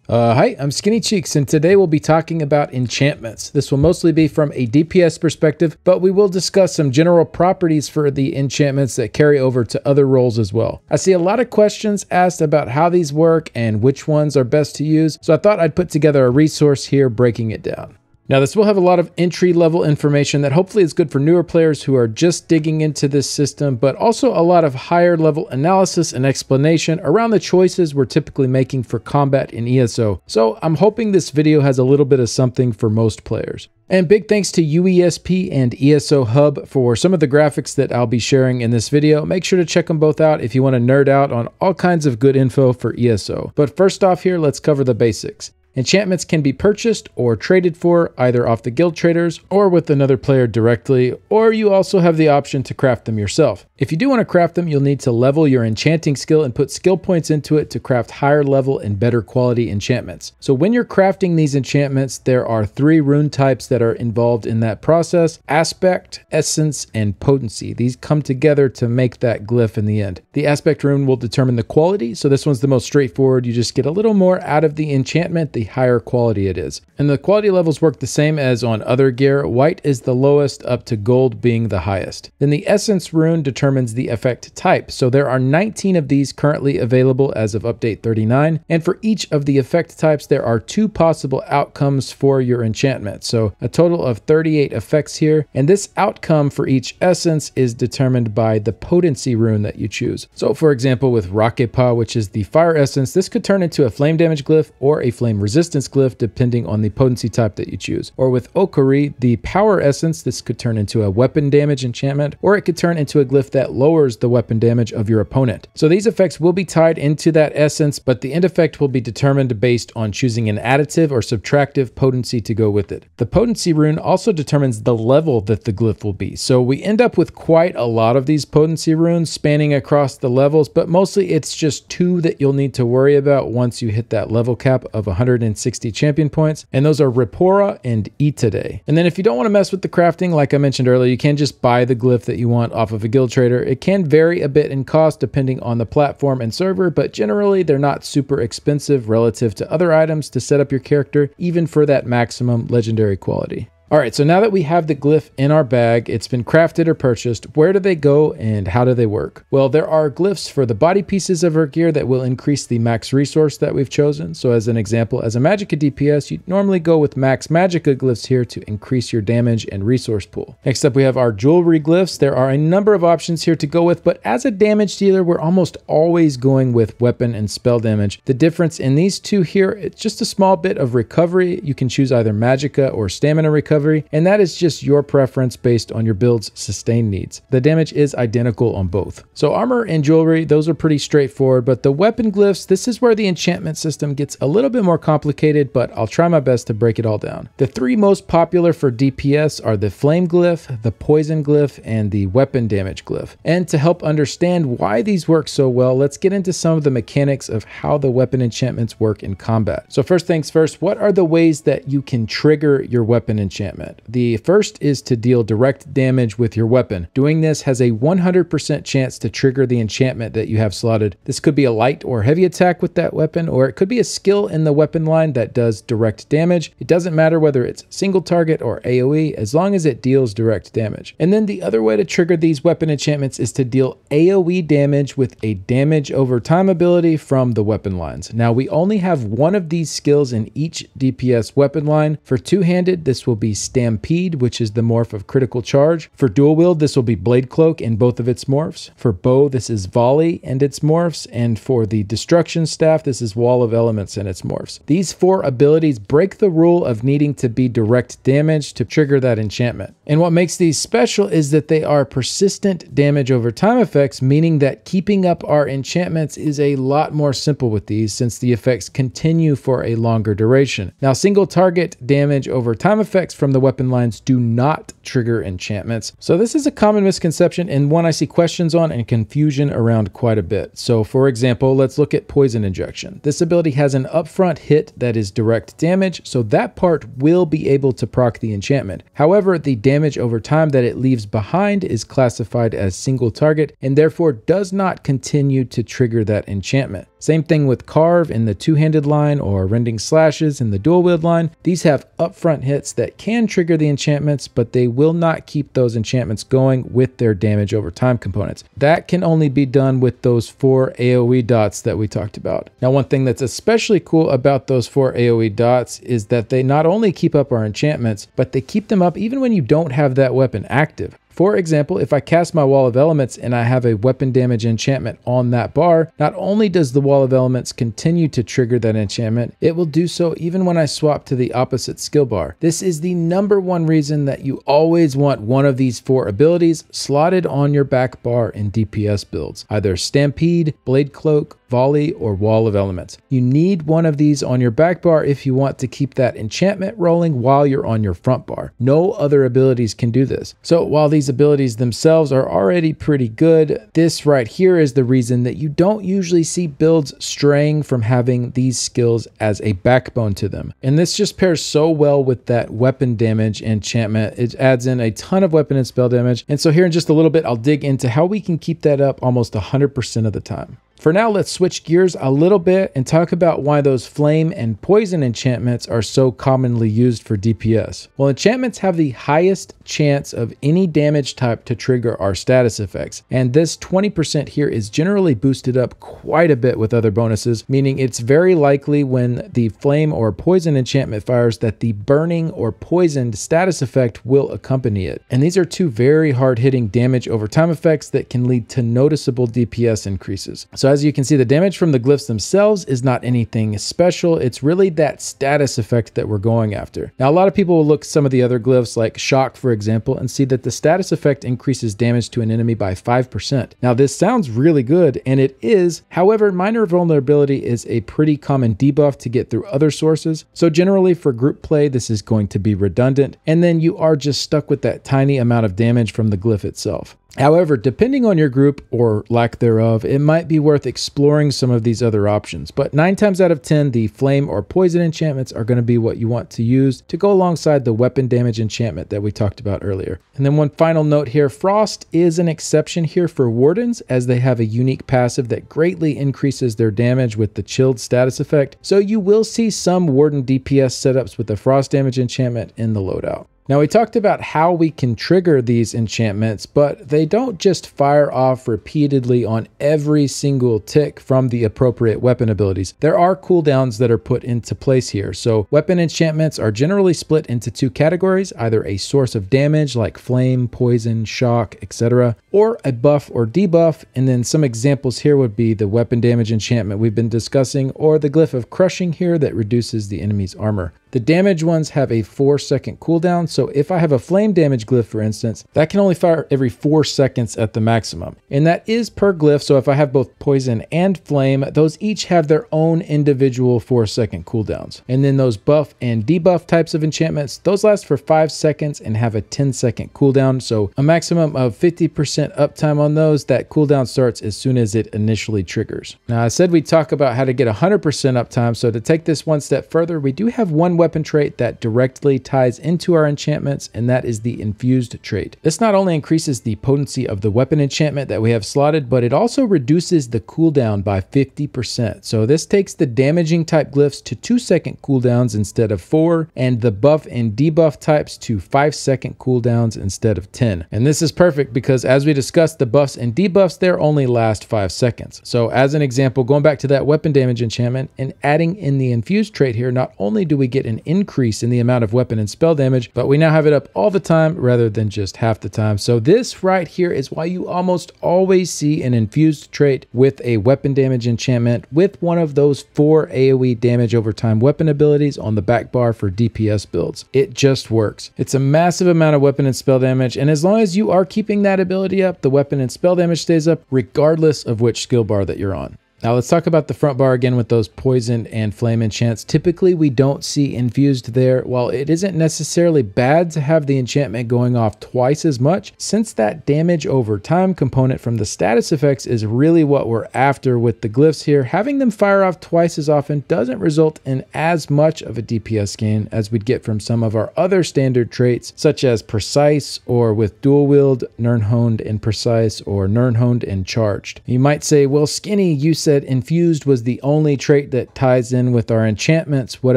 Hi, I'm Skinny Cheeks, and today we'll be talking about enchantments. This will mostly be from a DPS perspective, but we will discuss some general properties for the enchantments that carry over to other roles as well. I see a lot of questions asked about how these work and which ones are best to use, so I thought I'd put together a resource here breaking it down. Now, this will have a lot of entry-level information that hopefully is good for newer players who are just digging into this system, but also a lot of higher-level analysis and explanation around the choices we're typically making for combat in ESO. So I'm hoping this video has a little bit of something for most players. And big thanks to UESP and ESO Hub for some of the graphics that I'll be sharing in this video. Make sure to check them both out if you want to nerd out on all kinds of good info for ESO. But first off here, let's cover the basics. Enchantments can be purchased or traded for either off the guild traders or with another player directly, or you also have the option to craft them yourself. If you do want to craft them, you'll need to level your enchanting skill and put skill points into it to craft higher level and better quality enchantments. So when you're crafting these enchantments, there are 3 rune types that are involved in that process: Aspect, Essence, and Potency. These come together to make that glyph in the end. The Aspect rune will determine the quality, so this one's the most straightforward. You just get a little more out of the enchantment the higher quality it is. And the quality levels work the same as on other gear. White is the lowest, up to gold being the highest. Then the Essence rune determines the effect type. So there are 19 of these currently available as of update 39. And for each of the effect types, there are 2 possible outcomes for your enchantment. So a total of 38 effects here. And this outcome for each essence is determined by the potency rune that you choose. So for example, with Rakepa, which is the fire essence, this could turn into a flame damage glyph or a flame resistance glyph depending on the potency type that you choose. Or with Okari, the power essence, this could turn into a weapon damage enchantment, or it could turn into a glyph that lowers the weapon damage of your opponent. So these effects will be tied into that essence, but the end effect will be determined based on choosing an additive or subtractive potency to go with it. The potency rune also determines the level that the glyph will be. So we end up with quite a lot of these potency runes spanning across the levels, but mostly it's just 2 that you'll need to worry about once you hit that level cap of 160 champion points, and those are Ripora and Itade. And then if you don't want to mess with the crafting, like I mentioned earlier, you can just buy the glyph that you want off of a guild trader. It can vary a bit in cost depending on the platform and server, but generally they're not super expensive relative to other items to set up your character, even for that maximum legendary quality. All right, so now that we have the glyph in our bag, it's been crafted or purchased, where do they go and how do they work? Well, there are glyphs for the body pieces of our gear that will increase the max resource that we've chosen. So as an example, as a Magicka DPS, you'd normally go with max Magicka glyphs here to increase your damage and resource pool. Next up, we have our jewelry glyphs. There are a number of options here to go with, but as a damage dealer, we're almost always going with weapon and spell damage. The difference in these 2 here, it's just a small bit of recovery. You can choose either Magicka or stamina recovery, and that is just your preference based on your build's sustain needs. The damage is identical on both. So armor and jewelry, those are pretty straightforward, but the weapon glyphs, this is where the enchantment system gets a little bit more complicated, but I'll try my best to break it all down. The 3 most popular for DPS are the flame glyph, the poison glyph, and the weapon damage glyph. And to help understand why these work so well, let's get into some of the mechanics of how the weapon enchantments work in combat. So first things first, what are the ways that you can trigger your weapon enchantment? The first is to deal direct damage with your weapon. Doing this has a 100% chance to trigger the enchantment that you have slotted. This could be a light or heavy attack with that weapon, or it could be a skill in the weapon line that does direct damage. It doesn't matter whether it's single target or AoE, as long as it deals direct damage. And then the other way to trigger these weapon enchantments is to deal AoE damage with a damage over time ability from the weapon lines. Now we only have 1 of these skills in each DPS weapon line. For two-handed, this will be Stampede, which is the morph of critical charge. For dual wield, this will be Blade Cloak in both of its morphs. For bow, this is Volley and its morphs. And for the Destruction Staff, this is Wall of Elements and its morphs. These 4 abilities break the rule of needing to be direct damage to trigger that enchantment. And what makes these special is that they are persistent damage over time effects, meaning that keeping up our enchantments is a lot more simple with these since the effects continue for a longer duration. Now, single target damage over time effects from the weapon lines do not trigger enchantments. So this is a common misconception and one I see questions on and confusion around quite a bit. So for example, let's look at Poison Injection. This ability has an upfront hit that is direct damage, so that part will be able to proc the enchantment. However, the damage over time that it leaves behind is classified as single target and therefore does not continue to trigger that enchantment. Same thing with Carve in the two-handed line or Rending Slashes in the dual wield line. These have upfront hits that can trigger the enchantments, but they will not keep those enchantments going with their damage over time components. That can only be done with those 4 AoE dots that we talked about. Now, one thing that's especially cool about those 4 AoE dots is that they not only keep up our enchantments, but they keep them up even when you don't have that weapon active. For example, if I cast my Wall of Elements and I have a weapon damage enchantment on that bar, not only does the Wall of Elements continue to trigger that enchantment, it will do so even when I swap to the opposite skill bar. This is the #1 reason that you always want one of these 4 abilities slotted on your back bar in DPS builds, either Stampede, Blade Cloak, Volley, or Wall of Elements. You need one of these on your back bar if you want to keep that enchantment rolling while you're on your front bar. No other abilities can do this. So while these abilities themselves are already pretty good, this right here is the reason that you don't usually see builds straying from having these skills as a backbone to them. And this just pairs so well with that weapon damage enchantment. It adds in a ton of weapon and spell damage. And so here in just a little bit, I'll dig into how we can keep that up almost 100% of the time. For now, let's switch gears a little bit and talk about why those flame and poison enchantments are so commonly used for DPS. Well, enchantments have the highest chance of any damage type to trigger our status effects, and this 20% here is generally boosted up quite a bit with other bonuses, meaning it's very likely when the flame or poison enchantment fires that the burning or poisoned status effect will accompany it. And these are 2 very hard-hitting damage over time effects that can lead to noticeable DPS increases. So as you can see, the damage from the glyphs themselves is not anything special. It's really that status effect that we're going after. Now, a lot of people will look at some of the other glyphs like Shock, for example, and see that the status effect increases damage to an enemy by 5%. Now, this sounds really good, and it is. However, Minor Vulnerability is a pretty common debuff to get through other sources. So generally for group play, this is going to be redundant, and then you are just stuck with that tiny amount of damage from the glyph itself. However, depending on your group or lack thereof, it might be worth exploring some of these other options. But 9 times out of 10, the flame or poison enchantments are going to be what you want to use to go alongside the weapon damage enchantment that we talked about earlier. And then one final note here, Frost is an exception here for Wardens, as they have a unique passive that greatly increases their damage with the chilled status effect. So you will see some Warden DPS setups with the Frost damage enchantment in the loadout. Now, we talked about how we can trigger these enchantments, but they don't just fire off repeatedly on every single tick from the appropriate weapon abilities. There are cooldowns that are put into place here. So weapon enchantments are generally split into 2 categories, either a source of damage like flame, poison, shock, etc., or a buff or debuff. And then some examples here would be the weapon damage enchantment we've been discussing, or the Glyph of Crushing here that reduces the enemy's armor. The damage ones have a 4-second cooldown, so if I have a flame damage glyph, for instance, that can only fire every 4 seconds at the maximum. And that is per glyph, so if I have both poison and flame, those each have their own individual 4-second cooldowns. And then those buff and debuff types of enchantments, those last for 5 seconds and have a 10-second cooldown, so a maximum of 50% uptime on those. That cooldown starts as soon as it initially triggers. Now, I said we'd talk about how to get 100% uptime, so to take this one step further, we do have one weapon trait that directly ties into our enchantments, and that is the infused trait. This not only increases the potency of the weapon enchantment that we have slotted, but it also reduces the cooldown by 50%. So this takes the damaging type glyphs to 2-second cooldowns instead of 4, and the buff and debuff types to 5-second cooldowns instead of 10. And this is perfect because, as we discussed, the buffs and debuffs there only last 5 seconds. So as an example, going back to that weapon damage enchantment and adding in the infused trait here, not only do we get an increase in the amount of weapon and spell damage, but we now have it up all the time rather than just half the time. So this right here is why you almost always see an infused trait with a weapon damage enchantment with one of those 4 AoE damage over time weapon abilities on the back bar for DPS builds. It just works. It's a massive amount of weapon and spell damage, and as long as you are keeping that ability up, the weapon and spell damage stays up regardless of which skill bar that you're on. Now let's talk about the front bar again with those poison and flame enchants. Typically we don't see infused there. While it isn't necessarily bad to have the enchantment going off twice as much, since that damage over time component from the status effects is really what we're after with the glyphs here, having them fire off twice as often doesn't result in as much of a DPS gain as we'd get from some of our other standard traits, such as Precise, or with Dual Wield, Nirnhoned and Precise, or Nirnhoned and Charged. You might say, well, Skinny, you said Infused was the only trait that ties in with our enchantments. What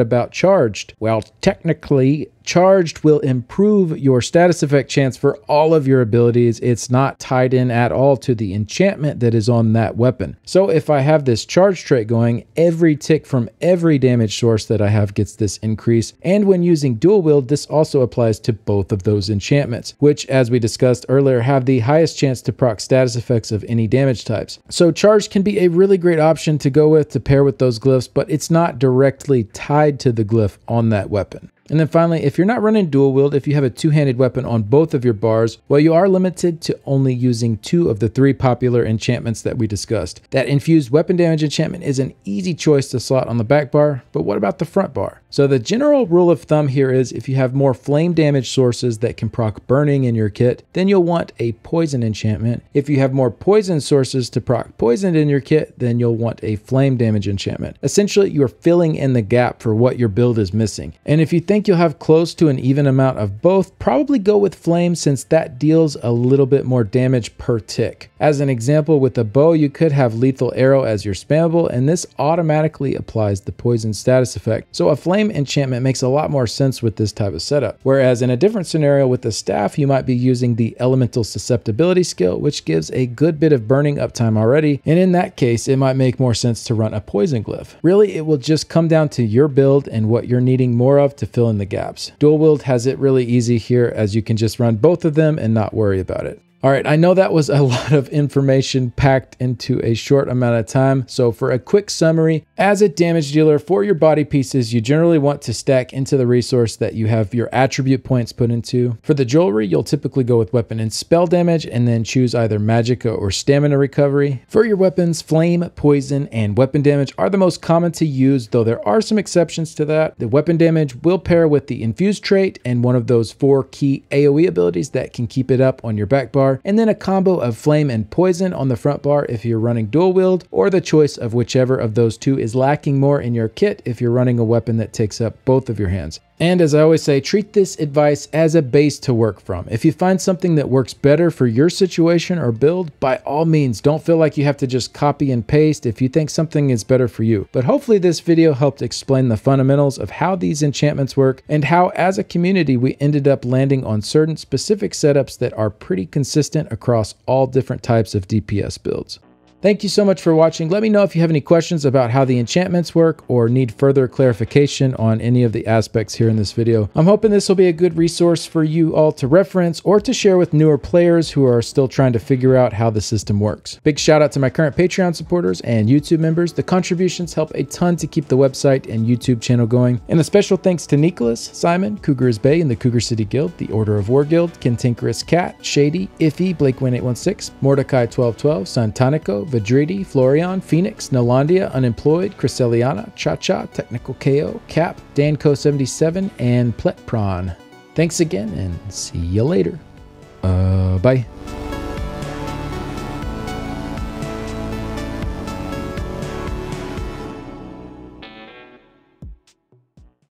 about Charged? Well, technically, Charged will improve your status effect chance for all of your abilities. It's not tied in at all to the enchantment that is on that weapon. So if I have this charge trait going, every tick from every damage source that I have gets this increase. And when using dual wield, this also applies to both of those enchantments, which, as we discussed earlier, have the highest chance to proc status effects of any damage types. So charged can be a really great option to go with to pair with those glyphs, but it's not directly tied to the glyph on that weapon. And then finally, if you're not running dual wield, if you have a two-handed weapon on both of your bars, well, you are limited to only using 2 of the 3 popular enchantments that we discussed. That infused weapon damage enchantment is an easy choice to slot on the back bar, but what about the front bar? So the general rule of thumb here is if you have more flame damage sources that can proc burning in your kit, then you'll want a poison enchantment. If you have more poison sources to proc poison in your kit, then you'll want a flame damage enchantment. Essentially, you're filling in the gap for what your build is missing. And if you think you'll have close to an even amount of both, probably go with flame since that deals a little bit more damage per tick. As an example, with a bow, you could have lethal arrow as your spammable, and this automatically applies the poison status effect. So a flame enchantment makes a lot more sense with this type of setup. Whereas in a different scenario with the staff, you might be using the elemental susceptibility skill, which gives a good bit of burning uptime already. And in that case, it might make more sense to run a poison glyph. Really, it will just come down to your build and what you're needing more of to fill in the gaps. Dual wield has it really easy here, as you can just run both of them and not worry about it. All right, I know that was a lot of information packed into a short amount of time. So for a quick summary, as a damage dealer for your body pieces, you generally want to stack into the resource that you have your attribute points put into. For the jewelry, you'll typically go with weapon and spell damage and then choose either magicka or stamina recovery. For your weapons, flame, poison, and weapon damage are the most common to use, though there are some exceptions to that. The weapon damage will pair with the infused trait and one of those 4 key AoE abilities that can keep it up on your back bar, and then a combo of flame and poison on the front bar if you're running dual wield, or the choice of whichever of those 2 is lacking more in your kit if you're running a weapon that takes up both of your hands. And as I always say, treat this advice as a base to work from. If you find something that works better for your situation or build, by all means, don't feel like you have to just copy and paste if you think something is better for you. But hopefully this video helped explain the fundamentals of how these enchantments work and how, as a community, we ended up landing on certain specific setups that are pretty consistent across all different types of DPS builds. Thank you so much for watching. Let me know if you have any questions about how the enchantments work or need further clarification on any of the aspects here in this video. I'm hoping this will be a good resource for you all to reference or to share with newer players who are still trying to figure out how the system works. Big shout out to my current Patreon supporters and YouTube members. The contributions help a ton to keep the website and YouTube channel going. And a special thanks to Nicholas, Simon, Cougar's Bay in the Cougar City Guild, the Order of War Guild, Cantankerous Cat, Shady, Iffy, Blake1816, Mordecai1212, Santanico, Vidridi, Florian, Phoenix, Nolandia, Unemployed, Chryseliana, Cha-Cha, Technical KO, Cap, Danco77, and Pletpron. Thanks again and see you later. Bye.